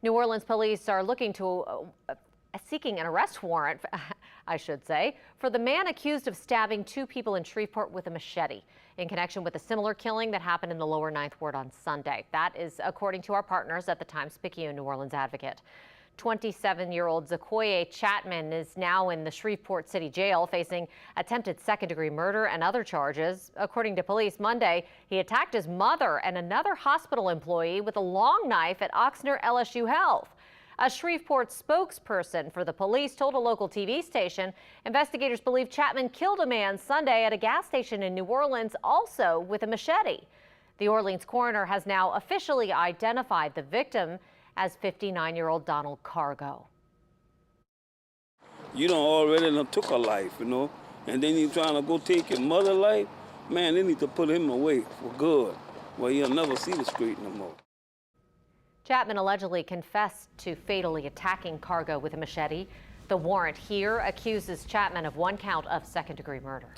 New Orleans police are looking to seeking an arrest warrant, I should say, for the man accused of stabbing two people in Shreveport with a machete in connection with a similar killing that happened in the lower Ninth Ward on Sunday. That is according to our partners at the Times-Picayune New Orleans Advocate. 27-year-old Zaokoye Chatman is now in the Shreveport City Jail facing attempted second-degree murder and other charges. According to police, Monday, he attacked his mother and another hospital employee with a long knife at Oxnard LSU Health. A Shreveport spokesperson for the police told a local TV station investigators believe Chatman killed a man Sunday at a gas station in New Orleans, also with a machete. The Orleans coroner has now officially identified the victim as 59-year-old Donald Cargo. You done already done took a life, and then you trying to go take your mother's life? Man, they need to put him away for good. Well, you'll never see the street no more. Chatman allegedly confessed to fatally attacking Cargo with a machete. The warrant here accuses Chatman of one count of second-degree murder.